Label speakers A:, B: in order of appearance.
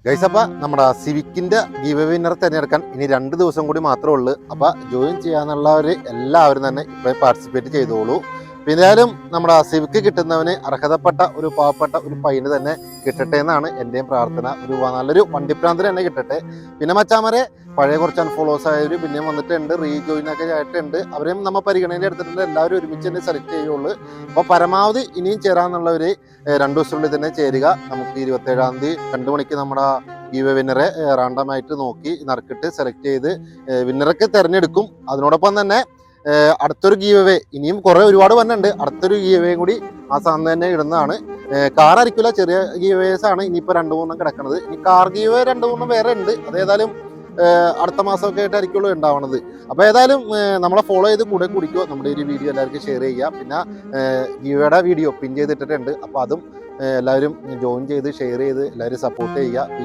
A: Guys, അപ്പോൾ നമ്മുടെ സിവിക്കിൻ്റെ give winner തിരഞ്ഞെടുക്കാൻ ഇനി 2 ദിവസം കൂടി മാത്രമേ ഉള്ളൂ. അപ്പോൾ ജോയിൻ ചെയ്യാന്നുള്ളവർ എല്ലാവരും തന്നെ ഇപ്പോൾ പാർട്ടിസിപ്പേറ്റ് ചെയ്തോളൂ. പിന്നെ ഏതായാലും നമ്മുടെ സിവിക്ക് കിട്ടുന്നവന് അർഹതപ്പെട്ട ഒരു പാവപ്പെട്ട ഒരു പയ്യന് തന്നെ കിട്ടട്ടെ എന്നാണ് എൻ്റെയും പ്രാർത്ഥന. ഒരു നല്ലൊരു വണ്ടിപ്രാന്തന് തന്നെ കിട്ടട്ടെ. പിന്നെ മച്ചാമരെ പഴയ കുറച്ച് അൺഫോളോവേഴ്സ് ആയവർ പിന്നെയും വന്നിട്ടുണ്ട്, റീജോയിൻ ഒക്കെ ആയിട്ടുണ്ട്. അവരെയും നമ്മൾ പരിഗണനയിൽ എടുത്തിട്ടുണ്ട്. എല്ലാവരും ഒരുമിച്ച് തന്നെ സെലക്ട് ചെയ്യുള്ളൂ. അപ്പോൾ പരമാവധി ഇനിയും ചേരാന്നുള്ളവർ 2 ദിവസത്തിനുള്ളിൽ തന്നെ ചേരുക. നമുക്ക് 27-ാം തീയതി 2 മണിക്ക് നമ്മുടെ ഗീവ് വിന്നറെ റാൻഡമായിട്ട് നോക്കി നറുക്കിട്ട് സെലക്ട് ചെയ്ത് വിന്നറൊക്കെ തിരഞ്ഞെടുക്കും. അതിനോടൊപ്പം തന്നെ അടുത്തൊരു ഗീവ് അവേ ഇനിയും ഒരുപാട് വന്നിട്ടുണ്ട്. അടുത്തൊരു ഗീവ് അവേയും കൂടി ആ സാധനം തന്നെ ഇടുന്നതാണ്. കാറായിരിക്കില്ല, ചെറിയ ഗീവ് അവേസ് ആണ് ഇനിയിപ്പോൾ 2-3 കിടക്കുന്നത്. ഇനി കാർ ഗീവ് 2-3 വേറെ ഉണ്ട്. അതേതായാലും അടുത്ത മാസമൊക്കെ ആയിട്ടായിരിക്കുള്ളൂ ഉണ്ടാവണത്. അപ്പോൾ ഏതായാലും നമ്മളെ ഫോളോ ചെയ്ത് കൂടെ കുടിക്കുക. നമ്മുടെ ഒരു വീഡിയോ എല്ലാവർക്കും ഷെയർ ചെയ്യുക. പിന്നെ ഗീവയുടെ വീഡിയോ പിൻ ചെയ്തിട്ടിട്ടുണ്ട്. അപ്പോൾ അതും എല്ലാവരും ജോയിൻ ചെയ്ത് ഷെയർ ചെയ്ത് എല്ലാവരും സപ്പോർട്ട് ചെയ്യുക.